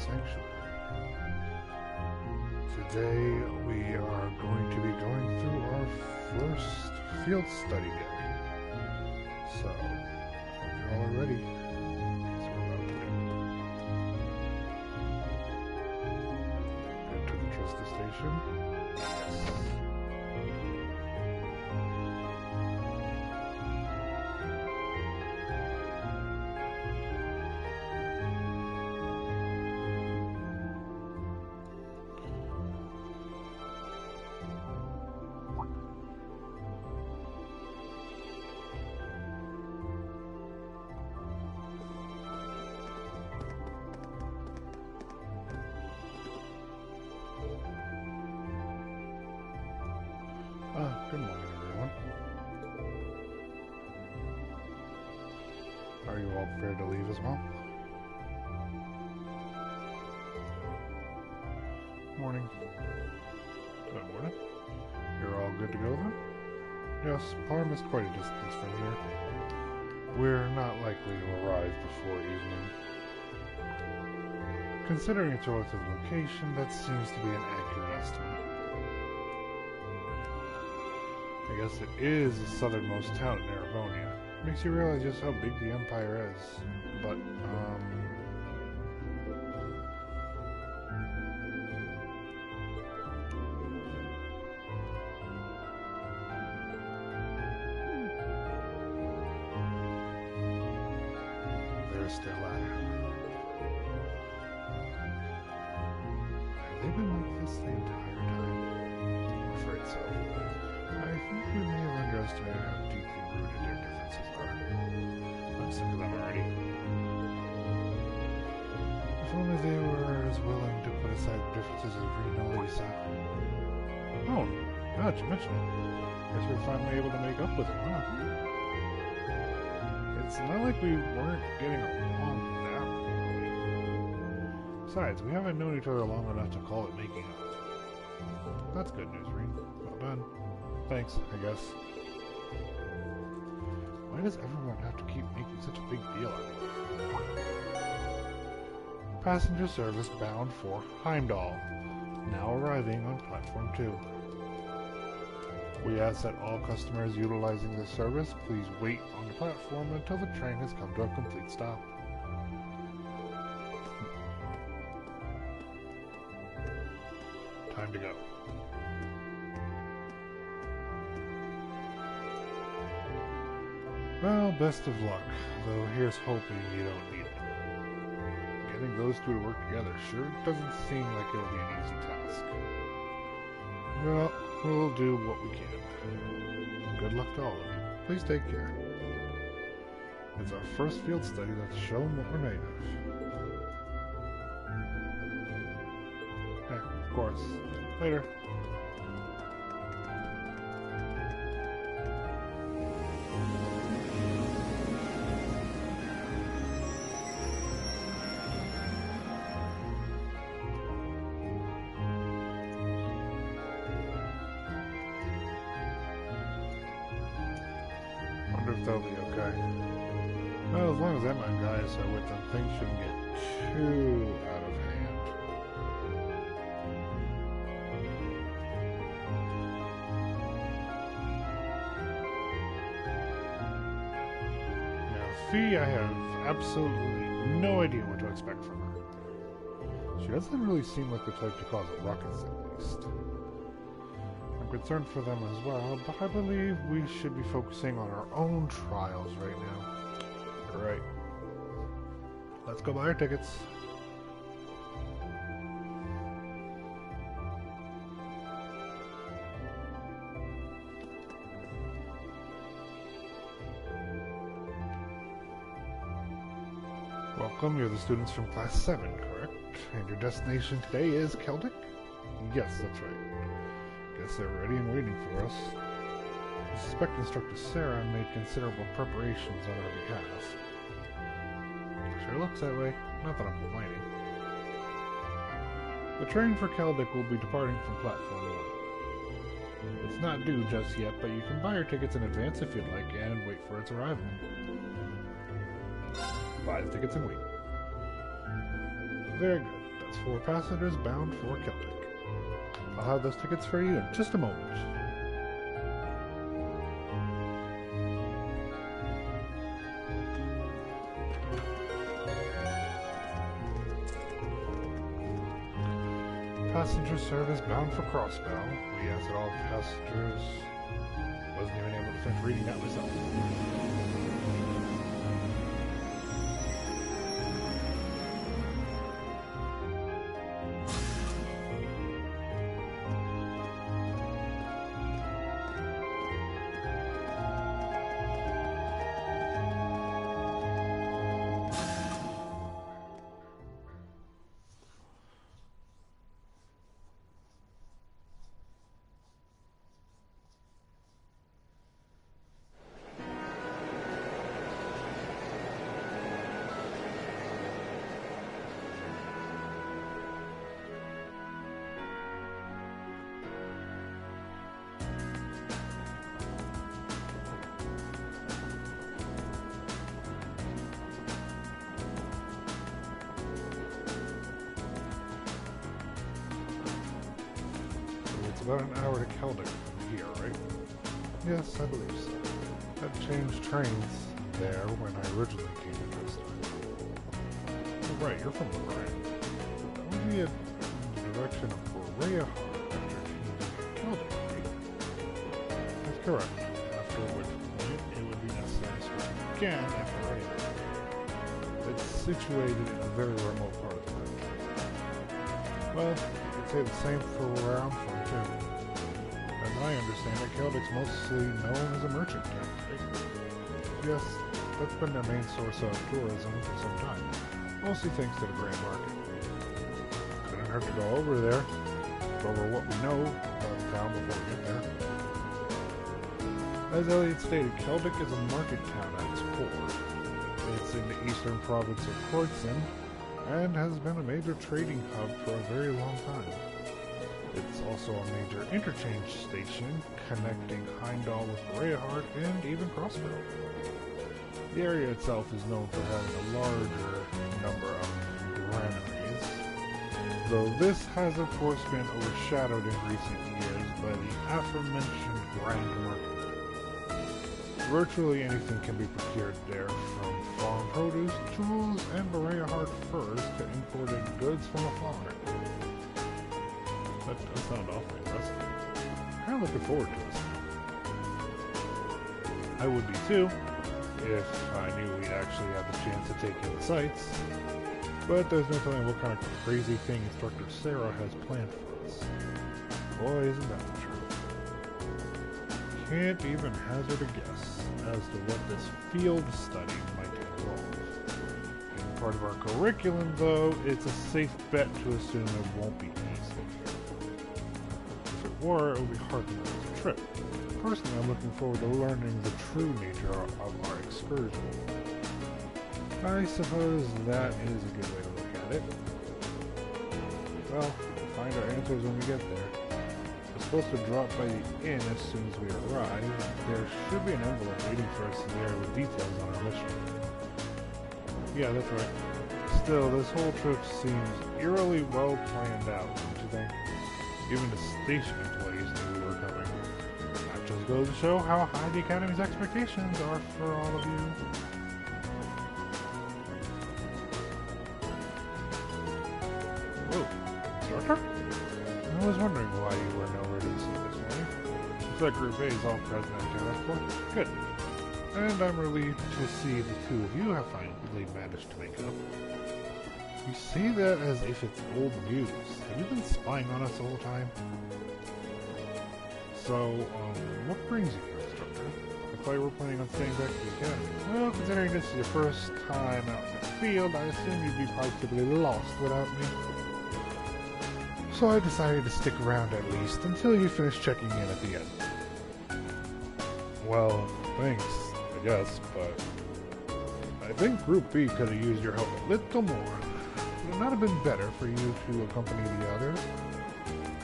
Sanctuary. Today we are going to be going through our first field study day. So, hope you all are ready. That's what we're about to do. Head to the Trista station. Yes. Good morning, everyone. Are you all prepared to leave as well? Morning. Good morning. You're all good to go then? Yes, Parm is quite a distance from here. We're not likely to arrive before evening. Considering its relative location, that seems to be an accurate estimate. I guess it is the southernmost town in Erebonia. Makes you realize just how big the Empire is. But, there's Stella. Have they been like this the entire time? I'm afraid so. I think we may have underestimated how deeply rooted their differences are. I'm sick of them already. If only they were as willing to put aside the differences as Reno and Lisa. Oh, now that you mention it, guess we're finally able to make up with them, huh? It's not like we weren't getting along that poorly. Besides, we haven't known each other long enough to call it making up. That's good news, Reen. Well done. Thanks, I guess. Why does everyone have to keep making such a big deal out of it? Passenger service bound for Heimdall, now arriving on platform 2. We ask that all customers utilizing this service please wait on the platform until the train has come to a complete stop. Time to go. Well, best of luck, though here's hoping you don't need it. Getting those two to work together sure doesn't seem like it'll be an easy task. Well, we'll do what we can. Good luck to all of you. Please take care. It's our first field study that's shown what we're made of. Yeah, of course. Later. Wonder if they'll be okay. Well, as long as Emma and Gaius are with them, things shouldn't get too out of hand. Now, Fee, I have absolutely no idea what to expect from her. She doesn't really seem like the type to cause ruckus, at least. I'm concerned for them as well, but I believe we should be focusing on our own trials right now. You're right. Let's go buy our tickets. Welcome, you're the students from Class 7, correct? And your destination today is Celdic? Yes, that's right. Guess they're ready and waiting for us. I suspect Instructor Sarah made considerable preparations on our behalf. Sure looks that way, not that I'm complaining. The train for Celdic will be departing from platform 1. It's not due just yet, but you can buy your tickets in advance if you'd like and wait for its arrival. Buy the tickets and wait. Very good. That's for passengers bound for Celtic. I'll have those tickets for you in just a moment. Passenger service bound for Crossbow. We asked all passengers. Wasn't even able to finish reading that myself. About an hour to Celtic from here, right? Yes, I believe so. I've changed trains there when I originally came in this time. Oh, right, you're from Lorraine. That would be in the direction of Boreahar after changing to Celtic, right? That's correct. After which point it would be necessary to switch again at Boreahar. It's situated in a very remote part of the country. Well, you could say the same for where I'm from, too. As I understand it, Celtic's mostly known as a merchant town, right? Yes, that's been their main source of tourism for some time, mostly thanks to the Grand Market. Couldn't hurt to go over there, go over what we know about the town before we get there. As Elliot stated, Celtic is a market town at its core. It's in the eastern province of Kortsen, and has been a major trading hub for a very long time. It's also a major interchange station connecting Heimdall with Boreahar and even Crossbow. The area itself is known for having a larger number of granaries, though this has of course been overshadowed in recent years by the aforementioned Grand Market. Virtually anything can be procured there, from farm produce, tools, and Boreahar furs to imported goods from afar. That does sound awfully impressive. Kind of looking forward to this. I would be too, if I knew we'd actually have the chance to take in the sights. But there's no telling what kind of crazy thing Instructor Sarah has planned for us. Boy, isn't that the truth. Can't even hazard a guess as to what this field study might involve. Being part of our curriculum, though, it's a safe bet to assume it won't be easy. Or it would be hard to make this trip. Personally, I'm looking forward to learning the true nature of our excursion. I suppose that is a good way to look at it. Well, we'll find our answers when we get there. We're supposed to drop by the inn as soon as we arrive. There should be an envelope waiting for us there with details on our mission. Yeah, that's right. Still, this whole trip seems eerily well planned out, don't you think? Even the station employees knew we were coming. That just goes to show how high the Academy's expectations are for all of you. Whoa, Instructor? I was wondering why you were nowhere to be seen this morning. Looks like Group A is all present and accounted for. Good. And I'm relieved to see the two of you have finally managed to make up. You say that as if it's old news. Have you been spying on us the whole time? So, what brings you here, Instructor? I thought you were planning on staying back at the Academy. Well, considering this is your first time out in the field, I assume you'd be possibly lost without me. So I decided to stick around at least until you finish checking in at the end. Well, thanks, I guess, but I think Group B could have used your help a little more. Would it not have been better for you to accompany the others?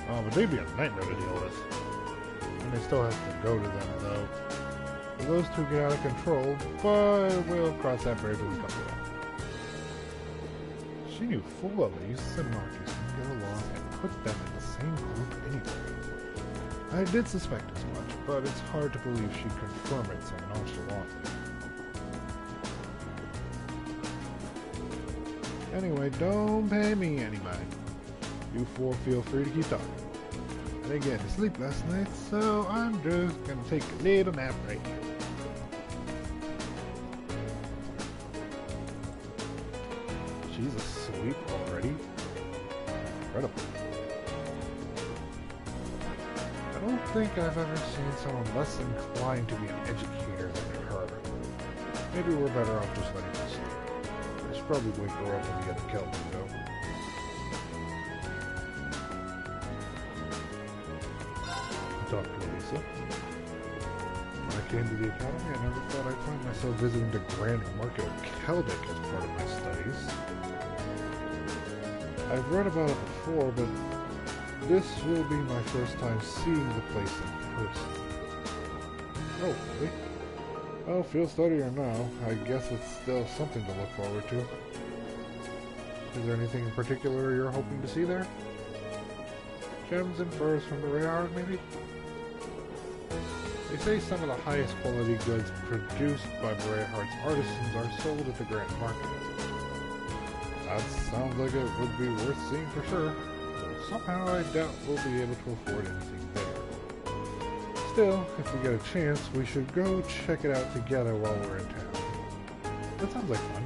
But they'd be a nightmare to deal with. And they still have to go to them, though. Those two get out of control, but we'll cross that bridge when we come to that. She knew full well that Eustace and Marcus wouldn't get along and put them in the same group anyway. I did suspect as much, but it's hard to believe she'd confirm it so nonchalantly. Anyway, don't pay me any mind. You four feel free to keep talking. I didn't get any sleep last night, so I'm just gonna take a little nap right here. She's asleep already? Incredible. I don't think I've ever seen someone less inclined to be an educator than her. Maybe we're better off just letting her sleep. I should probably wake her up when the other Kelvin go. Dr. Lisa. When I came to the academy, I never thought I'd find myself visiting the Grand Market of Keldic as part of my studies. I've read about it before, but this will be my first time seeing the place in person. Oh, really? Well, field study or no, I guess it's still something to look forward to. Is there anything in particular you're hoping to see there? Gems and furs from the Rayard, maybe? They say some of the highest quality goods produced by Brayhardt's artisans are sold at the Grand Market. That sounds like it would be worth seeing for sure, though somehow I doubt we'll be able to afford anything there. Still, if we get a chance, we should go check it out together while we're in town. That sounds like fun.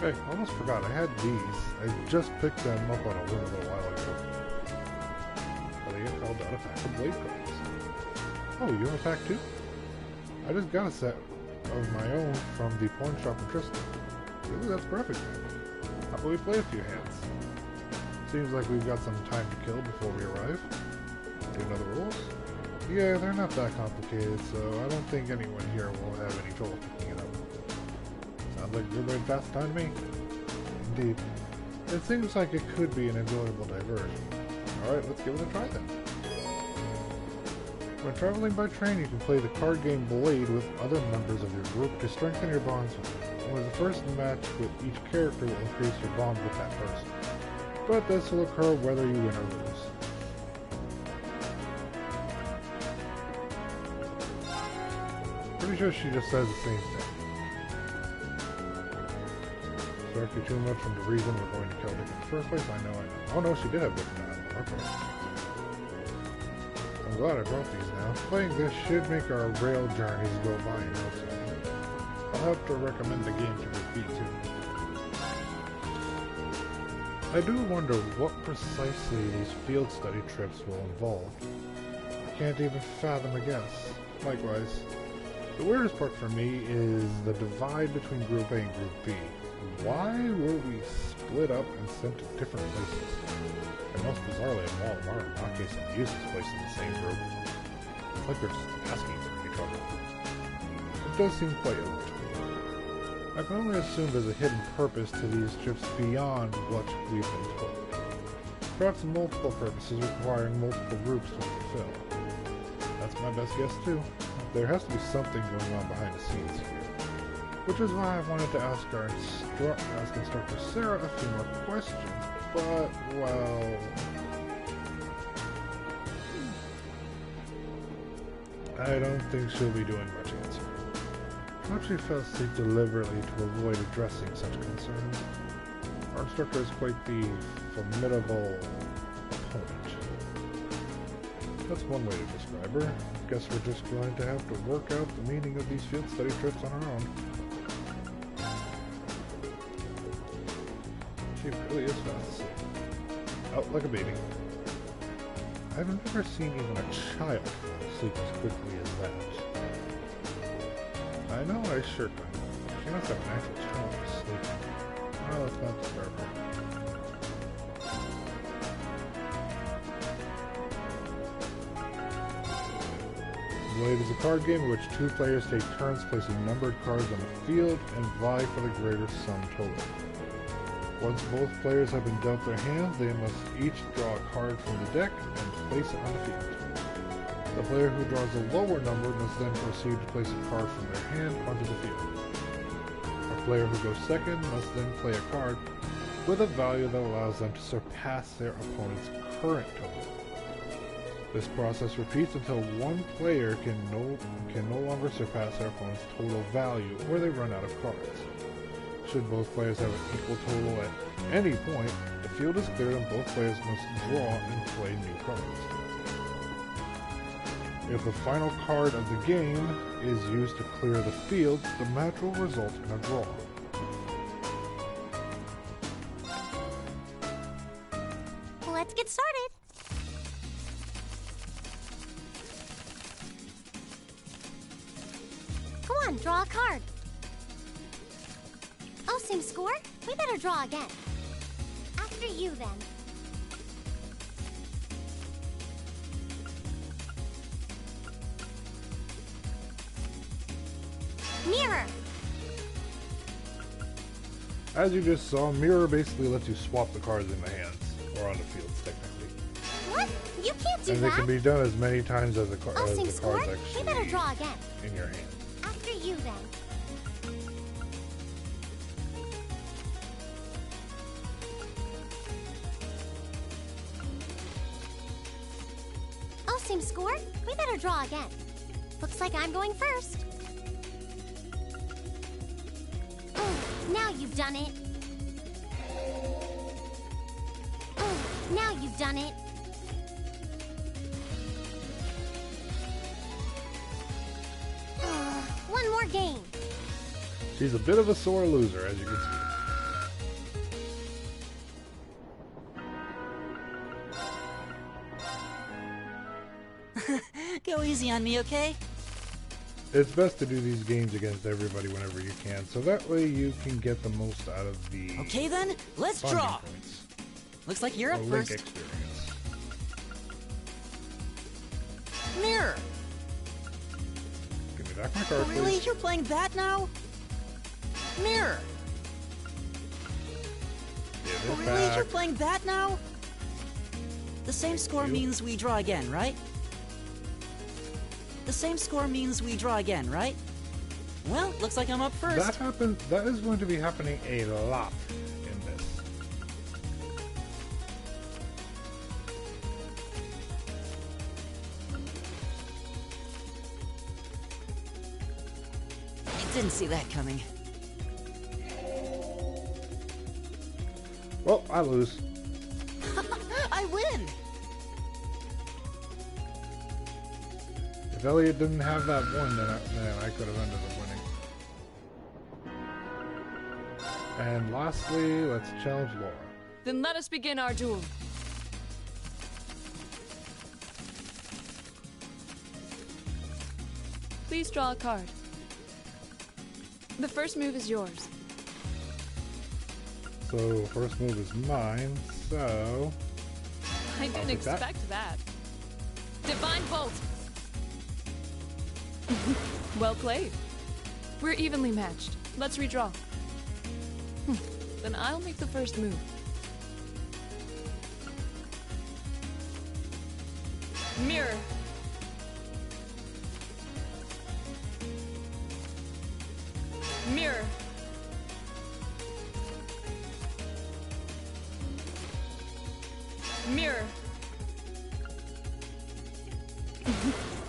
Hey, almost forgot, I had these. I just picked them up on a whim a little while ago. Elliot held out a pack of blade cards. Oh, you have a pack too? I just got a set of my own from the pawn shop in Tristan. Really, that's perfect. How about we play a few hands? Seems like we've got some time to kill before we arrive. Do you know the rules? Yeah, they're not that complicated, so I don't think anyone here will have any trouble picking it up. Sounds like a good way to pass the time to me. Indeed. It seems like it could be an enjoyable diversion. Alright, let's give it a try then. When traveling by train, you can play the card game Blade with other members of your group to strengthen your bonds with them. Only the first match with each character will increase your bond with that person. But this will occur whether you win or lose. Pretty sure she just says the same thing. Distract you too much from the reason we're going to Keldic in the first place? I know. Oh no, she did have different animals. Okay. I'm glad I brought these now. Playing this should make our rail journeys go by in no time. I'll have to recommend the game to repeat too. I do wonder what precisely these field study trips will involve. I can't even fathom a guess. Likewise, the weirdest part for me is the divide between Group A and Group B. Why were we split up and sent to different places? And most bizarrely of all, why are Marcus and Eustace placed in the same group? It's like they're just asking for any trouble. It does seem quite odd to me. I can only assume there's a hidden purpose to these trips beyond what we've been told. Perhaps multiple purposes requiring multiple groups to fulfill. That's my best guess too. There has to be something going on behind the scenes here. Which is why I wanted to ask Instructor Sarah a few more questions, but, well... I don't think she'll be doing much answering. Perhaps she fell asleep deliberately to avoid addressing such concerns. Our instructor is quite the formidable opponent. That's one way to describe her. Guess we're just going to have to work out the meaning of these field study trips on our own. She really is fast asleep. Out like a baby. I've never seen even a child sleep as quickly as that. I know I sure couldn't. She must have an actual talent for sleeping. Well, let's not disturb her. Blade is a card game in which two players take turns placing numbered cards on the field and vie for the greater sum total. Once both players have been dealt their hands, they must each draw a card from the deck and place it on the field. The player who draws a lower number must then proceed to place a card from their hand onto the field. A player who goes second must then play a card with a value that allows them to surpass their opponent's current total. This process repeats until one player can no longer surpass their opponent's total value or they run out of cards. Should both players have an equal total at any point, the field is cleared and both players must draw and play new cards. If the final card of the game is used to clear the field, the match will result in a draw. Let's get started. Come on, draw a card. Oh, same score? We better draw again. After you, then. Mirror! As you just saw, Mirror basically lets you swap the cards in the hands, or on the fields, technically. What? You can't do and that! it can be done as many times as the, Oh, as same the score? cards We better actually draw again. in your hand. After you, then. Oh, same score? We better draw again. Looks like I'm going first. Oh, now you've done it. Oh, now you've done it. One more game. She's a bit of a sore loser, as you can see. Go easy on me, okay? It's best to do these games against everybody whenever you can, so that way you can get the most out of the Okay then, let's bonding draw. points. Looks like you're Or up link first. experience. Mirror! Give me back my card, Really? please. You're playing that now? Mirror! Give it Really? back. You're playing that now? The same score you. means we draw again, right? The same score means we draw again, right? Well, looks like I'm up first. That is going to be happening a lot in this. I didn't see that coming. Well, I lose. I win! If Elliot didn't have that one, then I could have ended up winning. And lastly, let's challenge Laura. Then let us begin our duel. Please draw a card. The first move is yours. So, first move is mine, so... I didn't take that. expect that. Divine Bolt! Well played. We're evenly matched. Let's redraw. Then I'll make the first move. Mirror. Mirror. Mirror.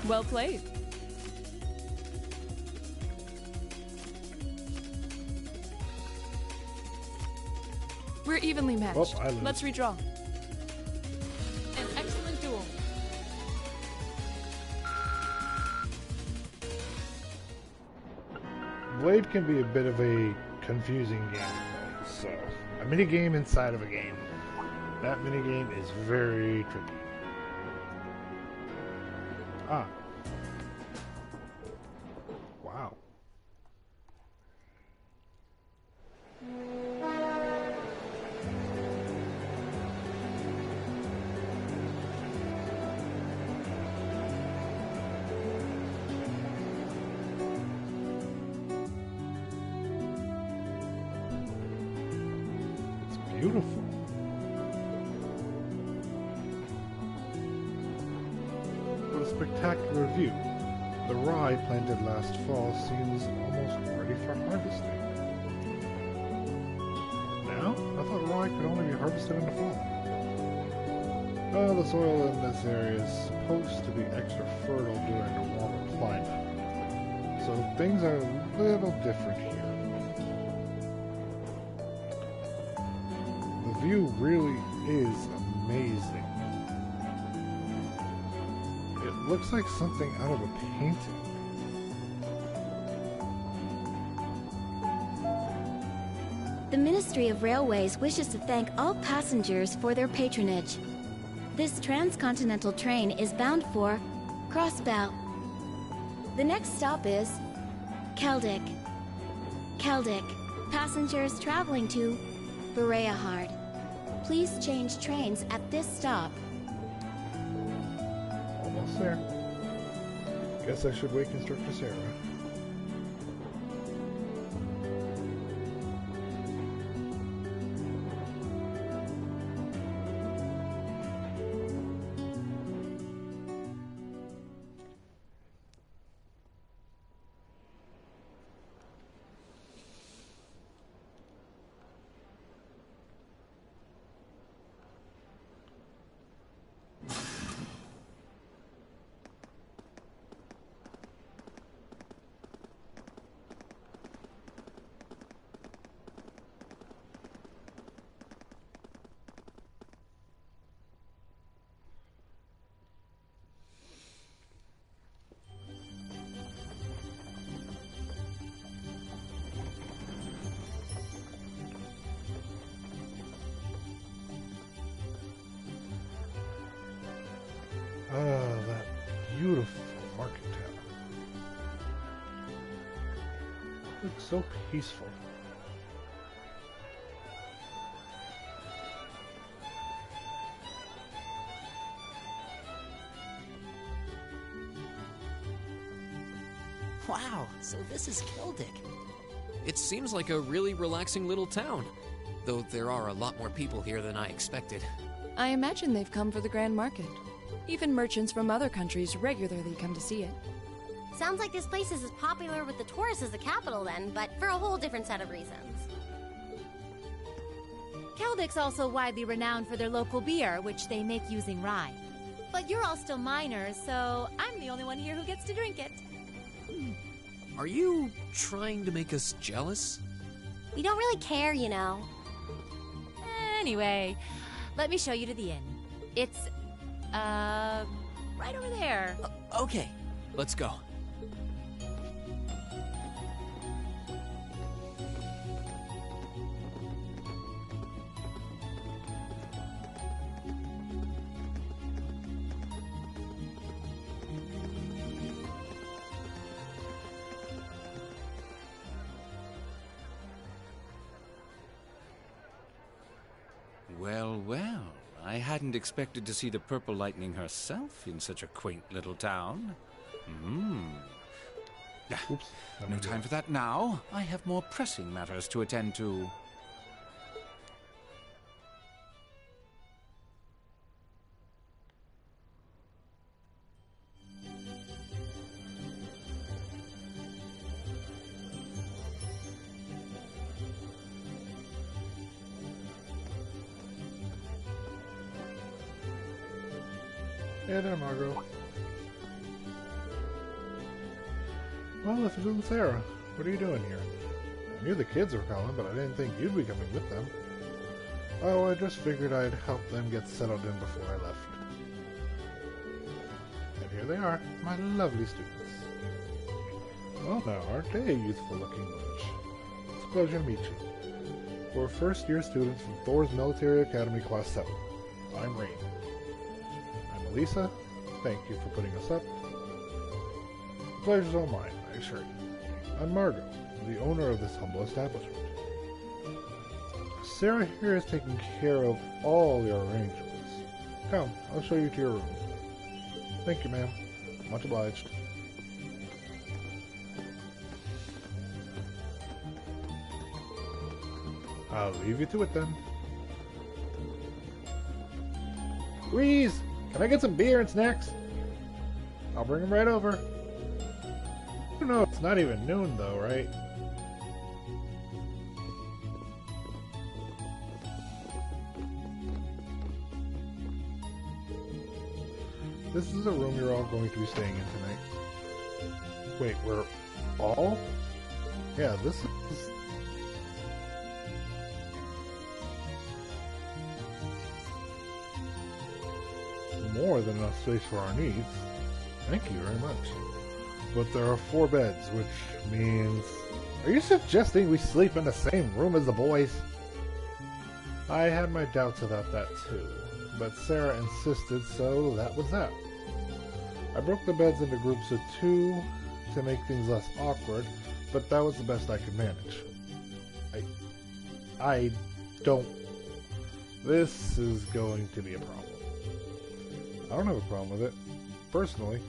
Well played. We're evenly matched. Oh, I lose. Let's redraw. An excellent duel. Blade can be a bit of a confusing game to play, so... A mini-game inside of a game. That mini-game is very tricky. Ah. Wow. It's beautiful. What a spectacular view. The rye planted last fall seems almost ready for harvesting. Now? I thought rye could only be harvested in the fall. Well, the soil in this area is supposed to be extra fertile during the warmer climate. So things are a little different here. The view really is amazing. It looks like something out of a painting. The Ministry of Railways wishes to thank all passengers for their patronage. This transcontinental train is bound for Crossbell. The next stop is Keldic. Keldic. Passengers traveling to Bereahard. Please change trains at this stop. Almost there. Guess I should wake Instructor Sarah. Ah, that beautiful market town. Looks so peaceful. Wow, so this is Keldic. It seems like a really relaxing little town, though there are a lot more people here than I expected. I imagine they've come for the Grand Market. Even merchants from other countries regularly come to see it. Sounds like this place is as popular with the tourists as the capital then, but for a whole different set of reasons. Keldic's also widely renowned for their local beer, which they make using rye. But you're all still minors, so I'm the only one here who gets to drink it. Are you trying to make us jealous? We don't really care, you know. Anyway, let me show you to the inn. It's, right over there. Okay, let's go. Well, well, I hadn't expected to see the Purple Lightning herself in such a quaint little town. Oops. No time for that now. I have more pressing matters to attend to. Hey there, Margot. Well, if it isn't Sarah, what are you doing here? I knew the kids were coming, but I didn't think you'd be coming with them. Oh, I just figured I'd help them get settled in before I left. And here they are, my lovely students. Well, now, aren't they a youthful-looking bunch? It's a pleasure to meet you. We're first-year students from Thor's Military Academy Class 7. I'm Rain. I'm Elisa. Thank you for putting us up. The pleasure's all mine, I assure you. I'm Margot, the owner of this humble establishment. Sarah here is taking care of all your arrangements. Come, I'll show you to your room. Thank you, ma'am. Much obliged. I'll leave you to it then. Reese, can I get some beer and snacks? I'll bring them right over. I don't know, it's not even noon though, right? This is the room you're all going to be staying in tonight. Wait, we're all? Yeah, this is... more than enough space for our needs. Thank you very much. But there are 4 beds, which means... Are you suggesting we sleep in the same room as the boys? I had my doubts about that too, but Sarah insisted, so that was that. I broke the beds into groups of 2 to make things less awkward, but that was the best I could manage. I don't... This is going to be a problem. I don't have a problem with it, personally,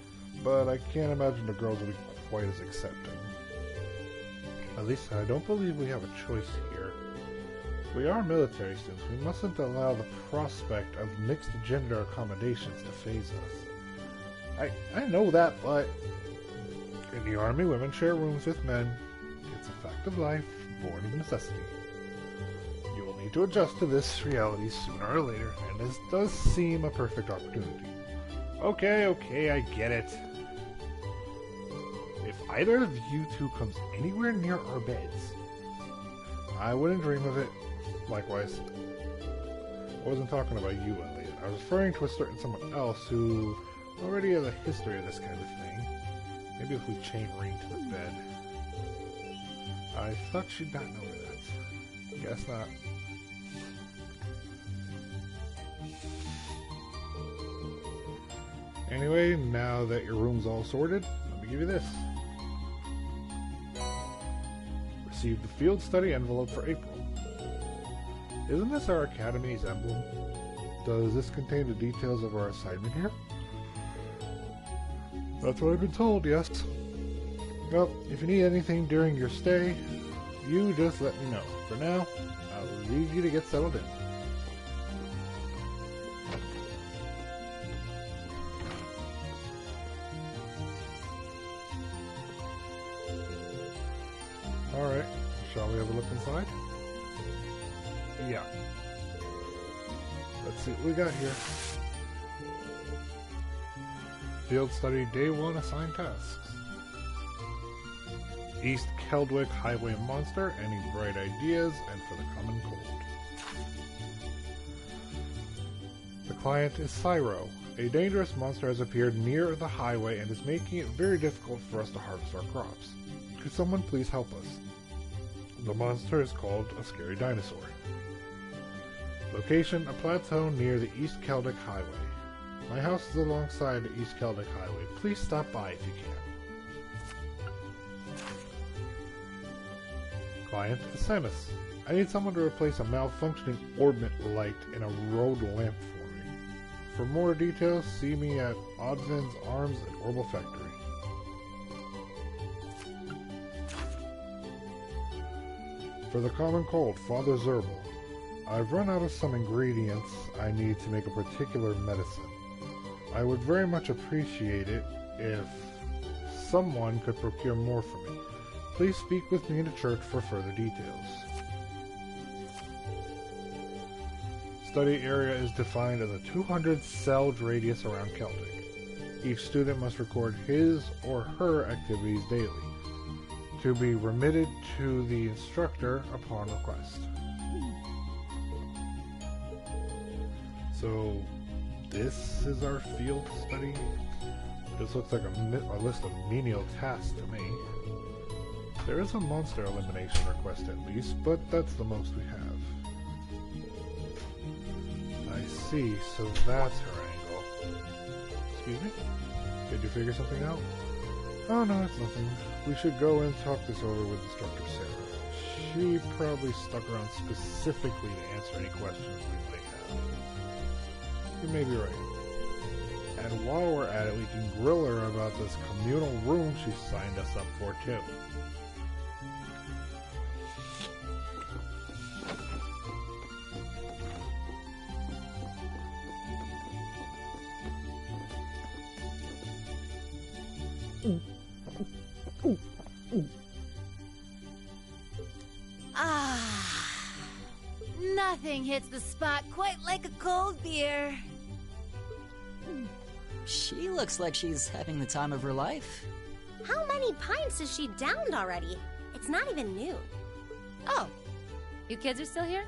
but I can't imagine the girls will be quite as accepting. At least I don't believe we have a choice here. We are military students. We mustn't allow the prospect of mixed gender accommodations to faze us. I know that, but in the Army, women share rooms with men. It's a fact of life, born of necessity. You will need to adjust to this reality sooner or later, and this does seem a perfect opportunity. Okay, I get it. If either of you 2 comes anywhere near our beds, I wouldn't dream of it. Likewise. I wasn't talking about you, Elliot. I was referring to a certain someone else who already has a history of this kind of thing. Maybe if we chain Ring to the bed. I thought she'd not know that. Guess not. Anyway, now that your room's all sorted, let me give you this. Received the field study envelope for April. Isn't this our Academy's emblem? Does this contain the details of our assignment here? That's what I've been told, yes. Well, if you need anything during your stay, you just let me know. For now, I'll leave you to get settled in. Alright, shall we have a look inside? Yeah. Let's see what we got here. Field study day 1 assigned tasks. East Keldwick Highway Monster, any bright ideas, and for the common cold. The client is Cyro. A dangerous monster has appeared near the highway and is making it very difficult for us to harvest our crops. Could someone please help us? The monster is called a scary dinosaur. Location, a plateau near the East Keldwick Highway. My house is alongside the East Keldwick Highway. Please stop by if you can. Client is Samus. I need someone to replace a malfunctioning orbit light in a road lamp for me. For more details, see me at Oddvin's Arms and Orbital Factory. For the common cold, Father Zerbal. I've run out of some ingredients I need to make a particular medicine. I would very much appreciate it if someone could procure more for me. Please speak with me in the church for further details. Study area is defined as a 200-celled radius around Celtic. Each student must record his or her activities daily, to be remitted to the instructor upon request. So, this is our field study? This looks like a list of menial tasks to me. There is a monster elimination request at least, but that's the most we have. I see, so that's her angle. Excuse me? Did you figure something out? Oh no, it's nothing. We should go and talk this over with Instructor Sarah. She probably stuck around specifically to answer any questions we might have. You may be right. And while we're at it, we can grill her about this communal room she signed us up for too. Nothing hits the spot quite like a cold beer. She looks like she's having the time of her life. How many pints has she downed already? It's not even noon. Oh, you kids are still here?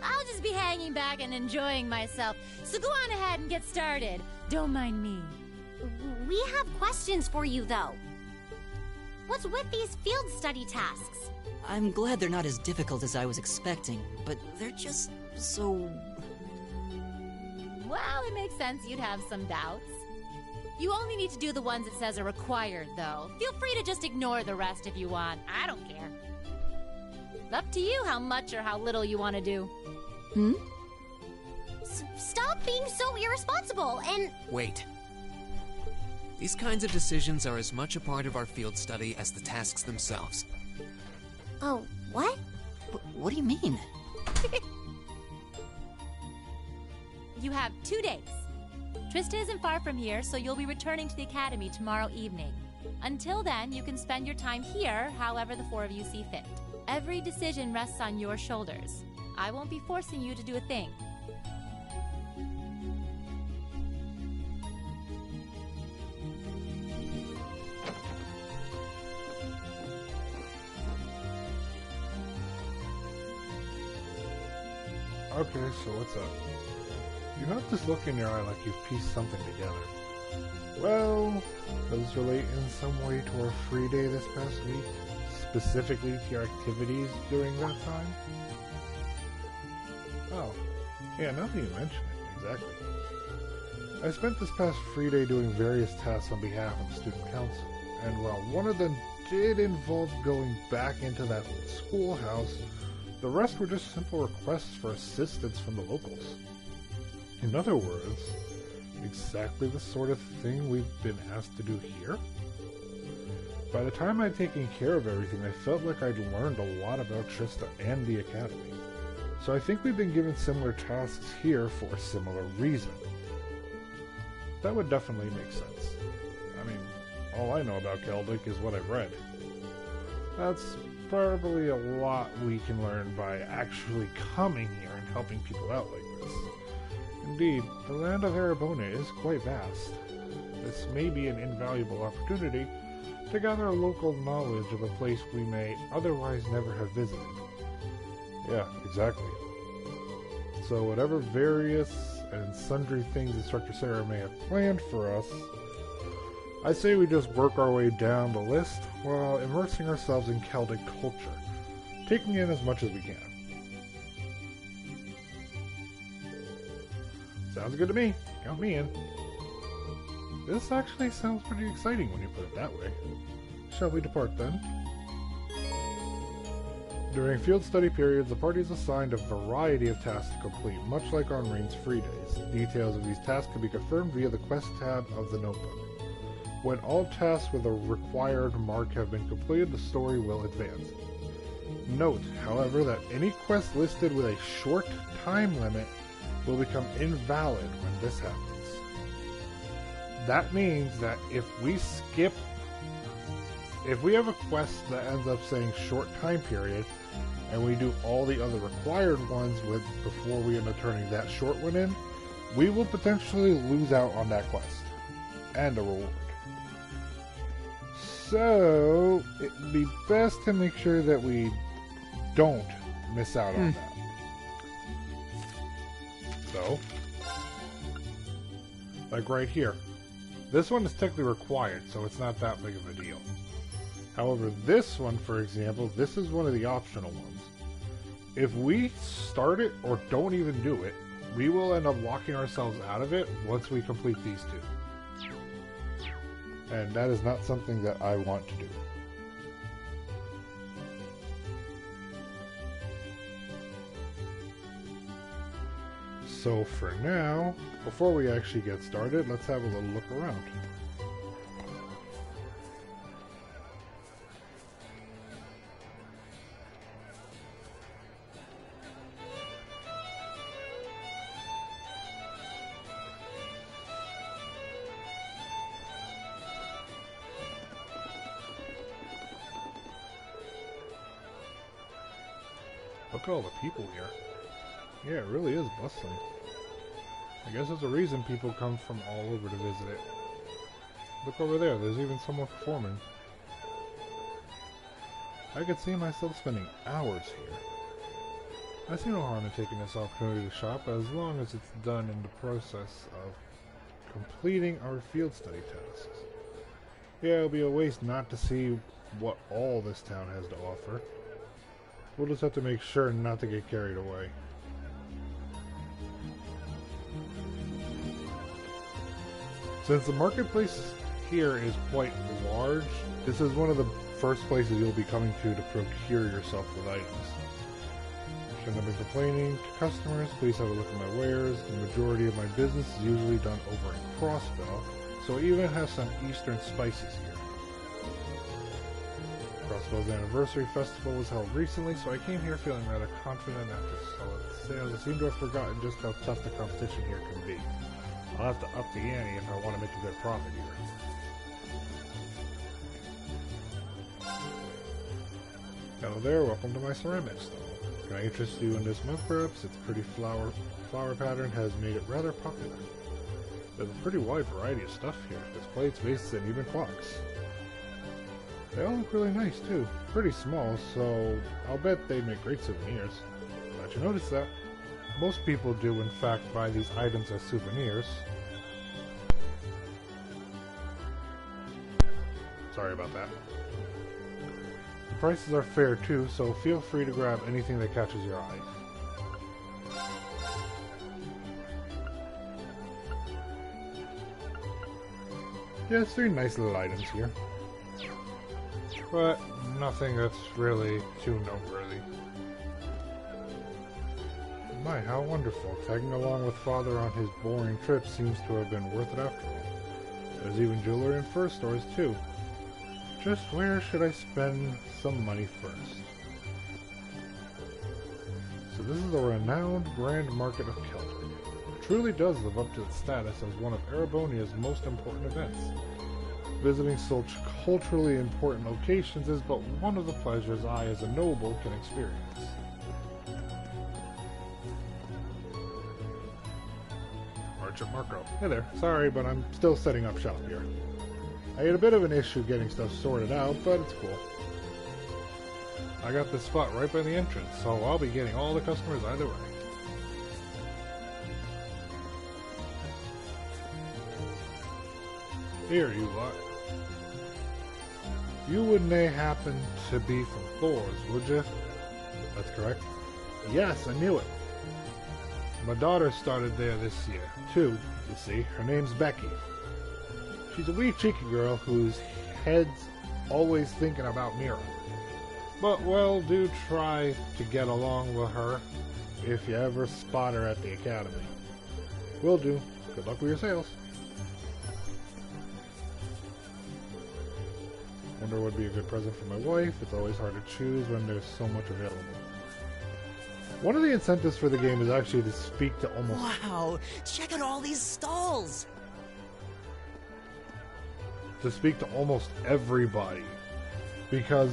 I'll just be hanging back and enjoying myself, so go on ahead and get started. Don't mind me. We have questions for you, though. What's with these field study tasks? I'm glad they're not as difficult as I was expecting, but they're just so... Well, it makes sense you'd have some doubts. You only need to do the ones it says are required, though. Feel free to just ignore the rest if you want. I don't care. Up to you how much or how little you want to do. Stop being so irresponsible and... Wait. These kinds of decisions are as much a part of our field study as the tasks themselves. Oh, what? What do you mean? You have 2 days. Trista isn't far from here, so you'll be returning to the academy tomorrow evening. Until then, you can spend your time here however the four of you see fit. Every decision rests on your shoulders. I won't be forcing you to do a thing. Okay, so what's up? You have this look in your eye like you've pieced something together. Well, does this relate in some way to our free day this past week? Specifically to your activities during that time? Oh, yeah, now that you mention it, exactly. I spent this past free day doing various tasks on behalf of the student council, and while one of them did involve going back into that schoolhouse, the rest were just simple requests for assistance from the locals. In other words, exactly the sort of thing we've been asked to do here. By the time I'd taken care of everything, I felt like I'd learned a lot about Trista and the academy. So I think we've been given similar tasks here for a similar reason. That would definitely make sense. I mean, all I know about Geldic is what I've read. That's probably a lot we can learn by actually coming here and helping people out like this. Indeed, the land of Erebona is quite vast. This may be an invaluable opportunity to gather local knowledge of a place we may otherwise never have visited. Yeah, exactly. So whatever various and sundry things Instructor Sarah may have planned for us, I say we just work our way down the list while immersing ourselves in Celtic culture, taking in as much as we can. Sounds good to me. Count me in. This actually sounds pretty exciting when you put it that way. Shall we depart then? During field study periods, the party is assigned a variety of tasks to complete, much like on Rain's free days. Details of these tasks can be confirmed via the quest tab of the notebook. When all tasks with a required mark have been completed, the story will advance. Note, however, that any quest listed with a short time limit will become invalid when this happens. That means that if we have a quest that ends up saying short time period, and we do all the other required ones before we end up turning that short one in, we will potentially lose out on that quest and a reward. So it'd be best to make sure that we don't miss out on that. So, like right here, this one is technically required, so it's not that big of a deal. However, this one, for example, this is one of the optional ones. If we start it or don't even do it, we will end up locking ourselves out of it once we complete these two. And that is not something that I want to do. So for now, before we actually get started, let's have a little look around. Look at all the people here. Yeah, it really is bustling. I guess there's a reason people come from all over to visit it. Look over there, there's even someone performing. I could see myself spending hours here. I see no harm in taking this opportunity to shop as long as it's done in the process of completing our field study tasks. Yeah, it'll be a waste not to see what all this town has to offer. We'll just have to make sure not to get carried away. Since the marketplace here is quite large, this is one of the first places you'll be coming to procure yourself with items. Shouldn't have been complaining to customers, please have a look at my wares. The majority of my business is usually done over in Crossbell, so I even have some eastern spices here. Crossbell's anniversary festival was held recently, so I came here feeling rather confident after solid sales. I seem to have forgotten just how tough the competition here can be. I'll have to up the ante if I want to make a good profit here. Hello there, welcome to my ceramics stall. Can I interest you in this mug perhaps? Its pretty flower pattern has made it rather popular. There's a pretty wide variety of stuff here. There's plates, vases, and even clocks. They all look really nice too. Pretty small, so I'll bet they'd make great souvenirs. Glad you noticed that. Most people do in fact buy these items as souvenirs. Sorry about that. The prices are fair too, so feel free to grab anything that catches your eye. Yeah, it's 3 nice little items here. But nothing that's really too noteworthy. My, how wonderful. Tagging along with Father on his boring trip seems to have been worth it after all. There's even jewelry and fur stores too. Just where should I spend some money first? So this is the renowned Grand Market of Keldric. It truly does live up to its status as one of Erebonia's most important events. Visiting such culturally important locations is but one of the pleasures I as a noble can experience. Merchant Marco. Hey there. Sorry, but I'm still setting up shop here. I had a bit of an issue getting stuff sorted out, but it's cool. I got this spot right by the entrance, so I'll be getting all the customers either way. Here, you lot. You wouldn't happen to be from Thor's, would you? That's correct. Yes, I knew it. My daughter started there this year, too, you see. Her name's Becky. She's a wee cheeky girl whose head's always thinking about Mira. But, well, do try to get along with her if you ever spot her at the academy. Will do. Good luck with your sales. Wonder what would be a good present for my wife. It's always hard to choose when there's so much available. One of the incentives for the game is actually to speak to almost... Wow! Check out all these stalls! To speak to almost everybody. Because,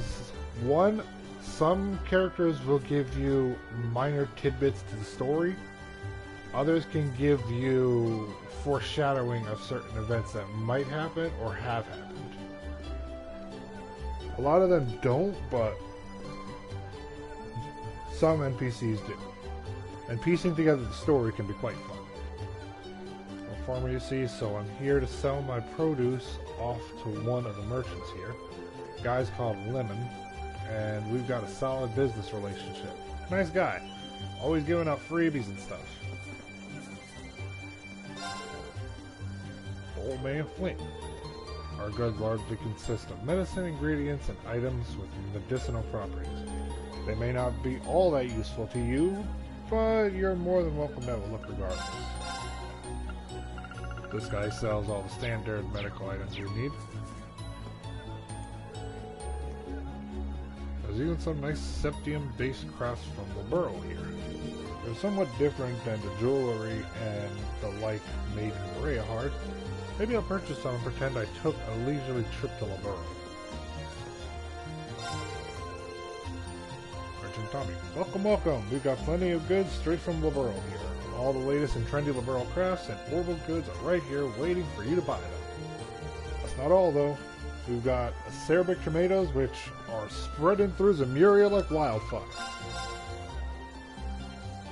one, some characters will give you minor tidbits to the story. Others can give you foreshadowing of certain events that might happen or have happened. A lot of them don't, but some NPCs do. And piecing together the story can be quite fun. I'm a farmer, you see, so I'm here to sell my produce off to one of the merchants here. The guy's called Lemon, and we've got a solid business relationship. Nice guy. Always giving out freebies and stuff. Old Man Flint. Our goods largely consist of medicine, ingredients, and items with medicinal properties. They may not be all that useful to you, but you're more than welcome to have a look regardless. This guy sells all the standard medical items you need. There's even some nice Septium-based crafts from Laburo here. They're somewhat different than the jewelry and the like made in Rayahard. Maybe I'll purchase some and pretend I took a leisurely trip to Laburo. Merchant Tommy. Welcome, welcome. We've got plenty of goods straight from Laburo here. All the latest and trendy liberal crafts and orbital goods are right here waiting for you to buy them. That's not all, though. We've got acerbic tomatoes, which are spreading through Zemuria like wildfire.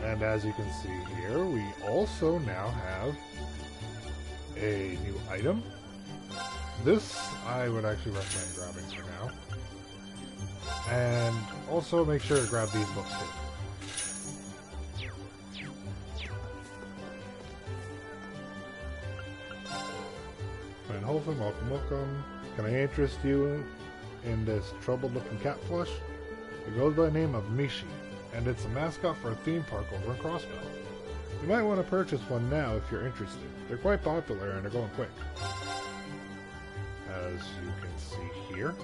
And as you can see here, we also now have a new item. This I would actually recommend grabbing for now. And also make sure to grab these books too. And Holfin, welcome. Can I interest you in this troubled-looking cat flush? It goes by the name of Mishi, and it's a mascot for a theme park over in Crossbell. You might want to purchase one now if you're interested. They're quite popular and they're going quick. As you can see here,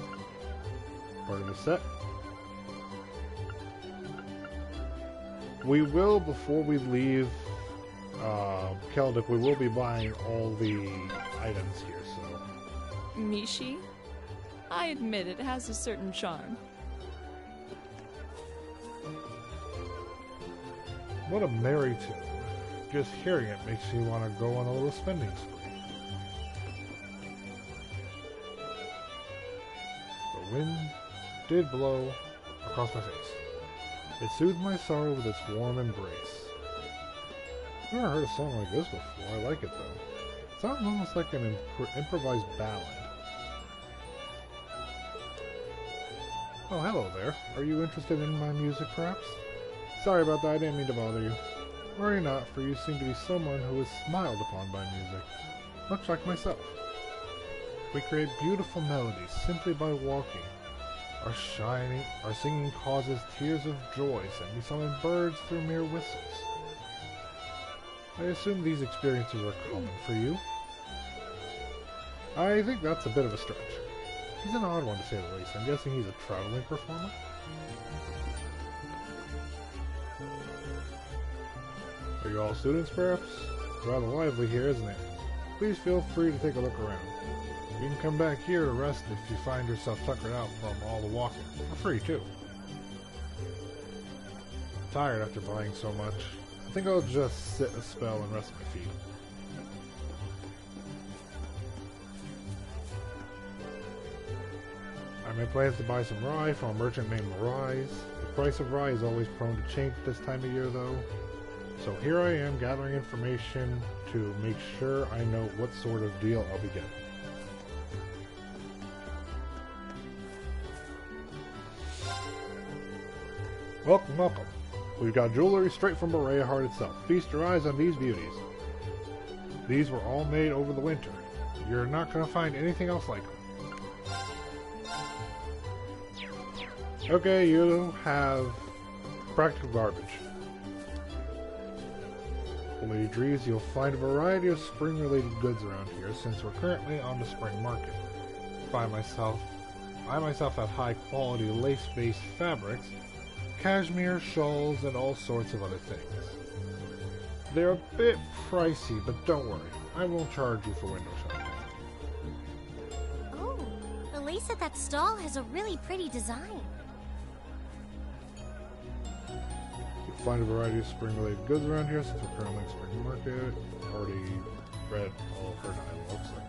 part of the set. We will, before we leave Keldic, we will be buying all the items here, so... Mishi? I admit it has a certain charm. What a merry tune. Just hearing it makes you want to go on a little spending spree. The wind did blow across my face. It soothed my sorrow with its warm embrace. I've never heard a song like this before. I like it though. It sounds almost like an improvised ballad. Oh, hello there. Are you interested in my music, perhaps? Sorry about that, I didn't mean to bother you. Worry not, for you seem to be someone who is smiled upon by music, much like myself. We create beautiful melodies simply by walking. Our singing causes tears of joy, and we summon birds through mere whistles. I assume these experiences are common for you. I think that's a bit of a stretch. He's an odd one to say the least. I'm guessing he's a traveling performer? Are you all students, perhaps? It's rather lively here, isn't it? Please feel free to take a look around. You can come back here to rest if you find yourself tuckered out from all the walking. For free, too. I'm tired after buying so much. I think I'll just sit a spell and rest my feet. I made plans to buy some rye from a merchant named Rise. The price of rye is always prone to change this time of year, though. So here I am gathering information to make sure I know what sort of deal I'll be getting. Welcome, welcome. We've got jewelry straight from Berea Heart itself. Feast your eyes on these beauties. These were all made over the winter. You're not going to find anything else like them. Okay, you have practical garbage. Lady Drees, you'll find a variety of spring-related goods around here since we're currently on the spring market. I myself have high-quality lace-based fabrics, cashmere, shawls, and all sorts of other things. They're a bit pricey, but don't worry. I won't charge you for window shopping. Oh, the lace at that stall has a really pretty design. You'll find a variety of spring-related goods around here since we're currently in spring market. Already read all of her 9 looks like.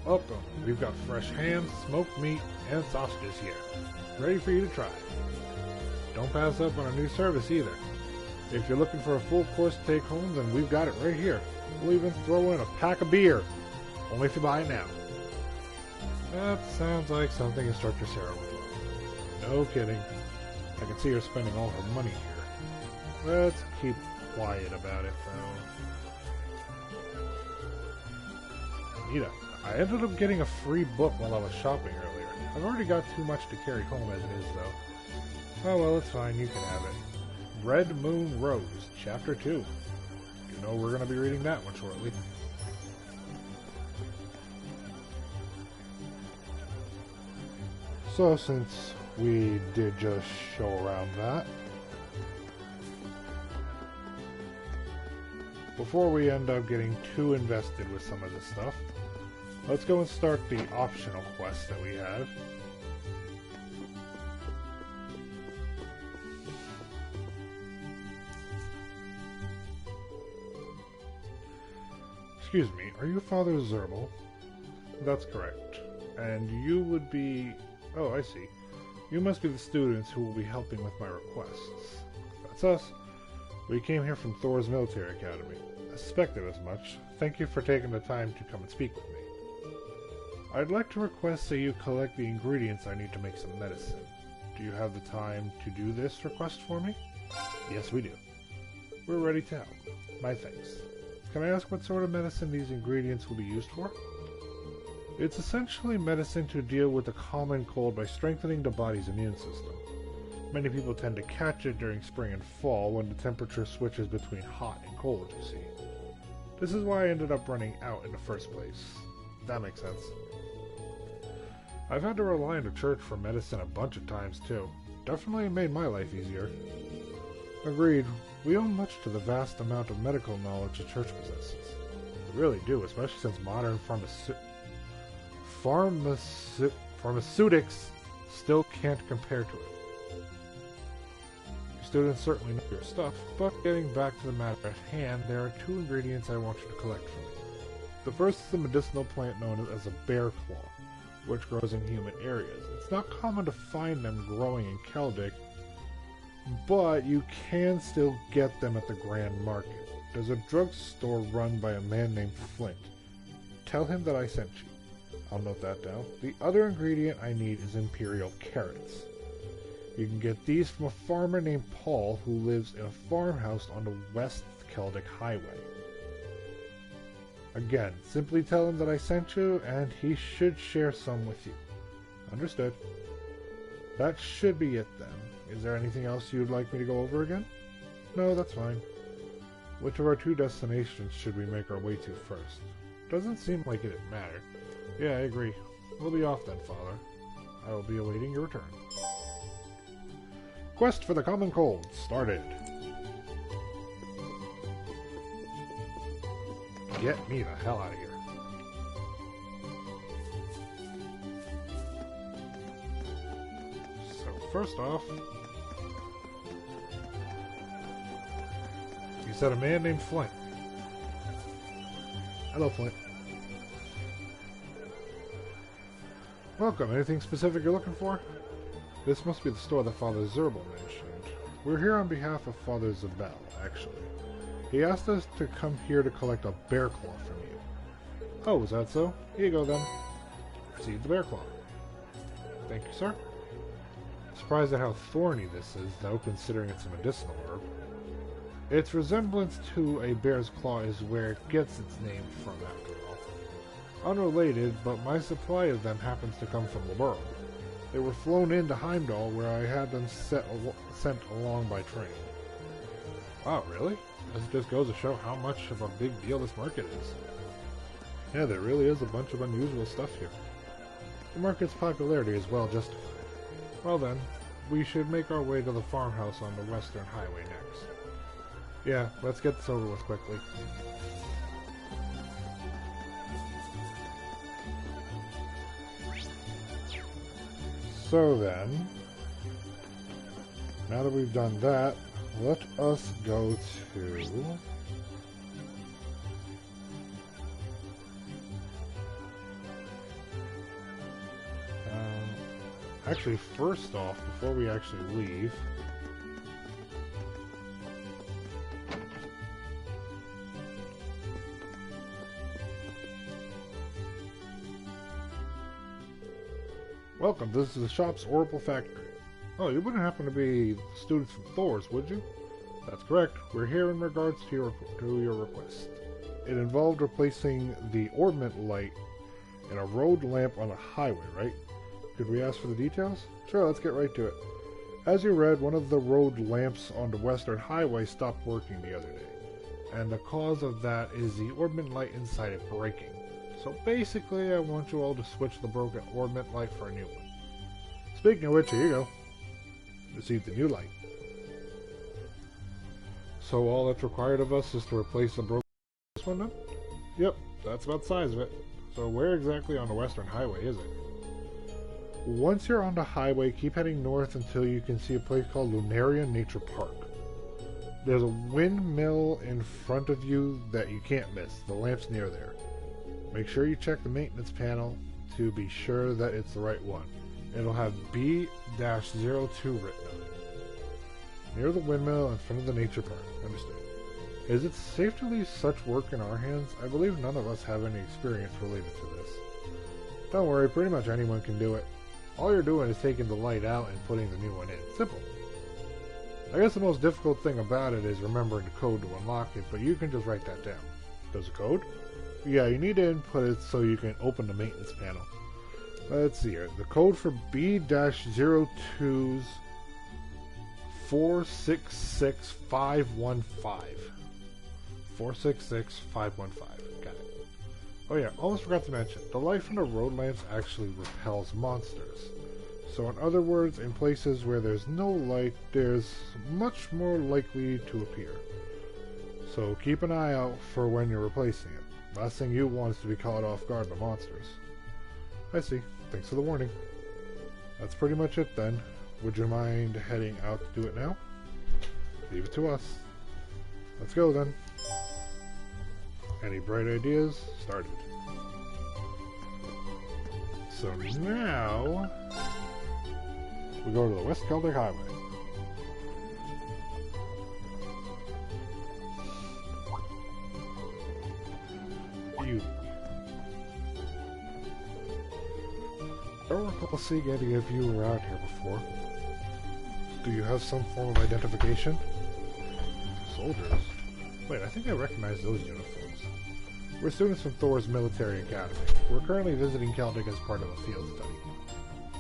Welcome. We've got fresh ham, smoked meat, and sausages here. Ready for you to try. Don't pass up on a new service either. If you're looking for a full course to take home, then we've got it right here. We'll even throw in a pack of beer. Only if you buy it now. That sounds like something Instructor Sarah would love. No kidding. I can see her spending all her money here. Let's keep quiet about it, though. Anita, I ended up getting a free book while I was shopping earlier. I've already got too much to carry home as it is, though. Oh well, it's fine, you can have it. Red Moon Rose, Chapter 2. You know we're going to be reading that one shortly. So since we did just show around that, before we end up getting too invested with some of this stuff, let's go and start the optional quest that we have. Excuse me, are you Father Zerbal? That's correct. And you would be... Oh, I see. You must be the students who will be helping with my requests. That's us. We came here from Thor's Military Academy. I suspected as much. Thank you for taking the time to come and speak with me. I'd like to request that you collect the ingredients I need to make some medicine. Do you have the time to do this request for me? Yes, we do. We're ready to help. My thanks. Can I ask what sort of medicine these ingredients will be used for? It's essentially medicine to deal with the common cold by strengthening the body's immune system. Many people tend to catch it during spring and fall when the temperature switches between hot and cold, you see. This is why I ended up running out in the first place. That makes sense. I've had to rely on the church for medicine a bunch of times too. Definitely made my life easier. Agreed. We owe much to the vast amount of medical knowledge the church possesses. We really do, especially since modern pharmaceutics still can't compare to it. Your students certainly know your stuff, but getting back to the matter at hand, there are 2 ingredients I want you to collect for me. The first is a medicinal plant known as a bear claw, which grows in humid areas. It's not common to find them growing in Keldic, but you can still get them at the Grand Market. There's a drugstore run by a man named Flint. Tell him that I sent you. I'll note that down. The other ingredient I need is Imperial Carrots. You can get these from a farmer named Paul who lives in a farmhouse on the West Keldic Highway. Again, simply tell him that I sent you, and he should share some with you. Understood. That should be it then. Is there anything else you'd like me to go over again? No, that's fine. Which of our 2 destinations should we make our way to first? Doesn't seem like it'd matter. Yeah, I agree. We'll be off then, Father. I will be awaiting your return. Quest for the Common Cold started. Get me the hell out of here. So first off, you said a man named Flint. Hello, Flint. Welcome. Anything specific you're looking for? This must be the store that Father Zerbal mentioned. We're here on behalf of Father Zabel, actually. He asked us to come here to collect a bear claw from you. Oh, is that so? Here you go, then. Receive the bear claw. Thank you, sir. Surprised at how thorny this is, though, considering it's a medicinal herb. Its resemblance to a bear's claw is where it gets its name from, after all. Unrelated, but my supply of them happens to come from Liberl. They were flown into Heimdall, where I had them sent along by train. Wow, really? This just goes to show how much of a big deal this market is. Yeah, there really is a bunch of unusual stuff here. The market's popularity is well justified. Well then, we should make our way to the farmhouse on the Western Highway next. Yeah, let's get this over with quickly. So then, now that we've done that, let us go to... actually, first off, before we actually leave... Welcome, this is the shop's Oracle Factory. Oh, you wouldn't happen to be students from Thor's, would you? That's correct. We're here in regards to your request. It involved replacing the orbment light in a road lamp on a highway, right? Could we ask for the details? Sure, let's get right to it. As you read, one of the road lamps on the Western Highway stopped working the other day. And the cause of that is the orbment light inside it breaking. So basically, I want you all to switch the broken orbment light for a new one. Speaking of which, here you go. Receive the new light. So all that's required of us is to replace the broken one then? Yep, that's about the size of it. So where exactly on the Western Highway is it? Once you're on the highway, keep heading north until you can see a place called Lunaria Nature Park. there's a windmill in front of you that you can't miss. The lamp's near there. Make sure you check the maintenance panel to be sure that it's the right one. It'll have B-02 written on it. Near the windmill in front of the nature park. Understood. Is it safe to leave such work in our hands? I believe none of us have any experience related to this. Don't worry, pretty much anyone can do it. All you're doing is taking the light out and putting the new one in. Simple. I guess the most difficult thing about it is remembering the code to unlock it, but you can just write that down. There's a code? Yeah, you need to input it so you can open the maintenance panel. Let's see here. The code for B-02's 466515. 466515. Got it. Oh yeah, almost forgot to mention, the light from the road lamps actually repels monsters. So in other words, in places where there's no light, there's much more likely to appear. So keep an eye out for when you're replacing it. Last thing you want is to be caught off guard by monsters. I see. Thanks for the warning. That's pretty much it then. Would you mind heading out to do it now? Leave it to us. Let's go then. Any bright ideas? Started. So now we go to the West Celtic Highway. You. I don't recall seeing any of you around here before. Do you have some form of identification? Soldiers? Wait, I think I recognize those uniforms. We're students from Thor's Military Academy. We're currently visiting Celtic as part of a field study.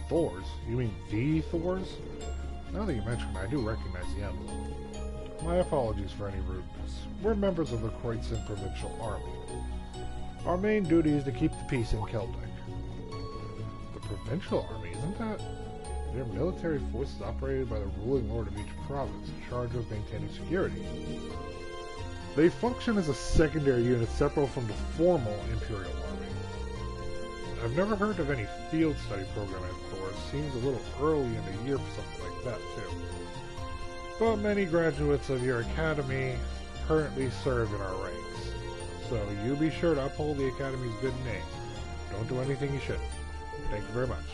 Thor's? You mean the Thors? Now that you mention it, I do recognize the emblem. My apologies for any rudeness. We're members of the Kreuzin Provincial Army. Our main duty is to keep the peace in Celtic. The Provincial Army, isn't that? They're military forces operated by the ruling lord of each province, in charge of maintaining security. They function as a secondary unit separate from the formal Imperial Army. I've never heard of any field study program at Thor. It seems a little early in the year for something like that, too. But many graduates of your academy currently serve in our ranks. So you be sure to uphold the academy's good name. Don't do anything you shouldn't. Thank you very much.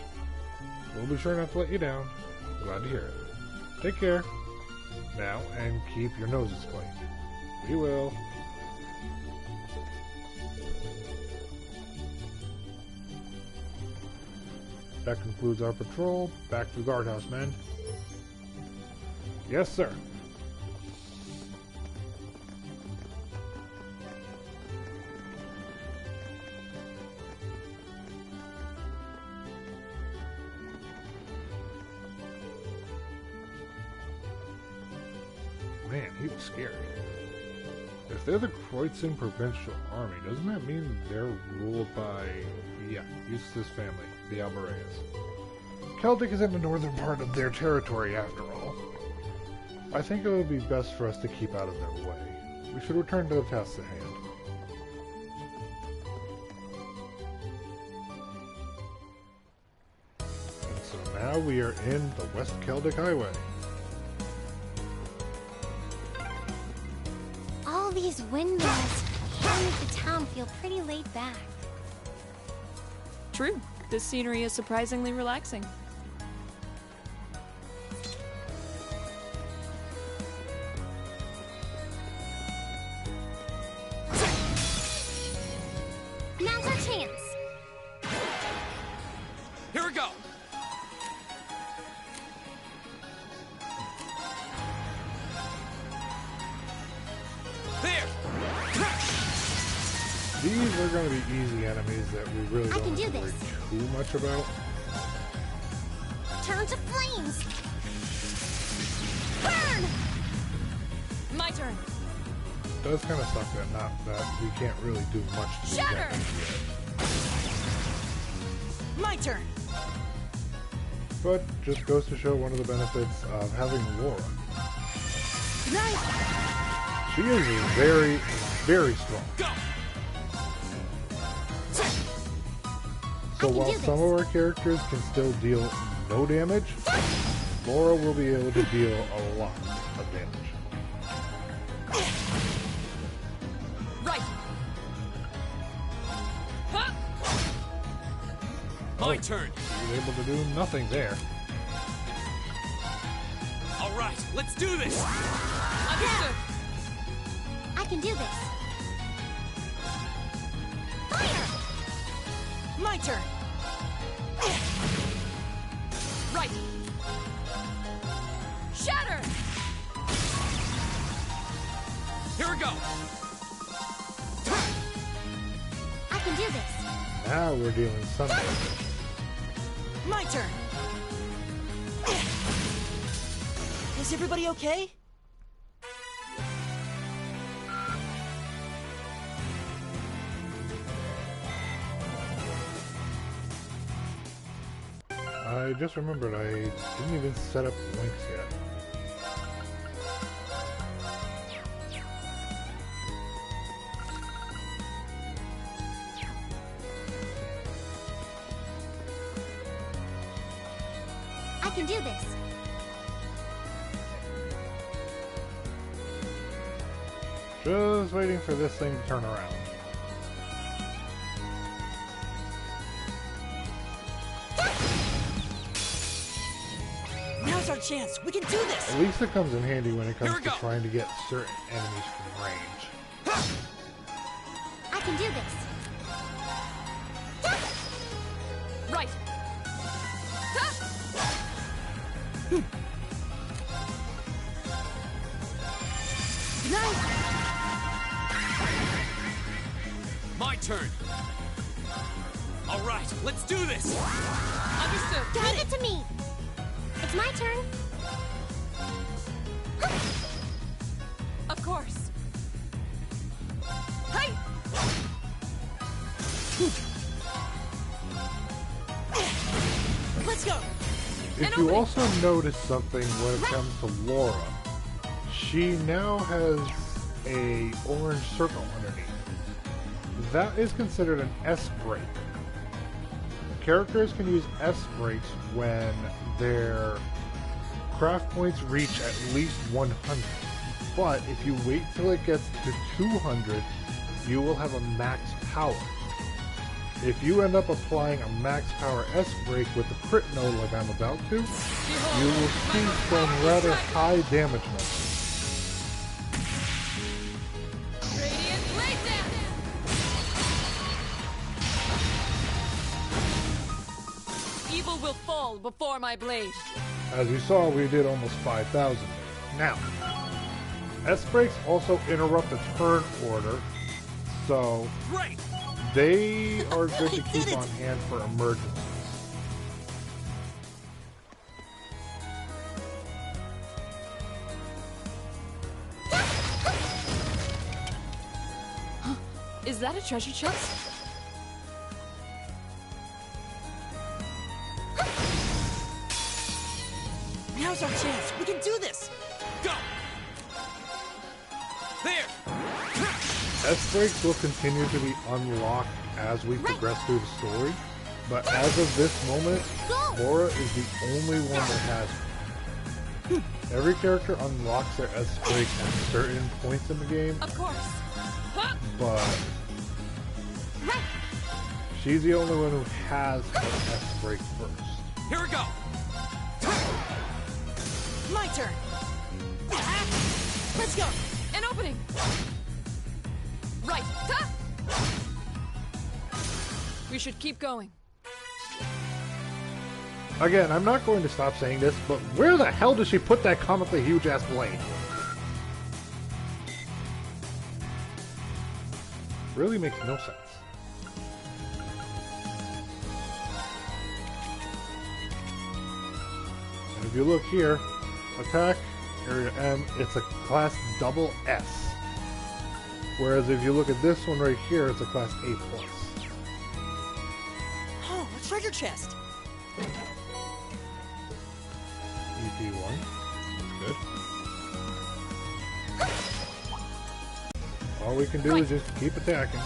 We'll be sure not to let you down. Glad to hear it. Take care. Now, and keep your noses clean. We will. That concludes our patrol. Back to the guardhouse, men. Yes, sir. Man, he was scary. If they're the Kreuzin Provincial Army, doesn't that mean they're ruled by, yeah, Eustace's family, the Albareas? Celtic is in the northern part of their territory, after all. I think it would be best for us to keep out of their way. We should return to the task at hand. And so now we are in the West Celtic Highway. All these windmills really make the town feel pretty laid back. True. This scenery is surprisingly relaxing. Now's our chance. Here we go! There! These are going to be easy enemies that we really I don't can have do to worry this. too much about. Turn to flames. Burn! My turn. It does kind of suck that we can't really do much to Shatter! get My turn. But just goes to show one of the benefits of having Laura. Nice. She is very, very strong. Go! So can while do some of our characters can still deal no damage, Laura will be able to deal a lot of damage. Right. Huh? My turn. He was able to do nothing there. All right, let's do this. Understood. I can do this. Fire! My turn. Right. Shatter. Here we go. I can do this. Now we're dealing some damage. My turn. Is everybody okay? I just remembered I didn't even set up links yet. I can do this. Just waiting for this thing to turn around. Now's our chance. We can do this. At least it comes in handy when it comes Here we to go. trying to get certain enemies from range. I can do this. Right. My turn. All right, let's do this. Understood. Leave it to me. It's my turn. Of course. Hey! Let's go. If An you opening. also notice something when it comes to Laura, she now has a orange circle underneath. That is considered an S break. Characters can use S breaks when their craft points reach at least 100. But if you wait till it gets to 200, you will have a max power. If you end up applying a max power S break with the crit node like I'm about to, you will see some rather high damage numbers. Radiant blade dance. Evil will fall before my blade. As you saw, we did almost 5,000. Now, S breaks also interrupt the turn order, so Great. they are good to keep on hand for emergencies. Is that a treasure chest? Now's our chance. We can do this. Go. There. S breaks will continue to be unlocked as we progress through the story, but as of this moment, Laura is the only one that has one. Every character unlocks their S break at certain points in the game, Of course. Huh? but she's the only one who has her S break first. Here we go. My turn. Let's go. An opening. Right. Huh? We should keep going. Again, I'm not going to stop saying this, but where the hell does she put that comically huge ass blade? Really makes no sense. And if you look here, attack, area M, it's a class double S. Whereas if you look at this one right here, it's a class A+. Oh, a treasure chest. EP1. That's good. All we can do is just keep attacking.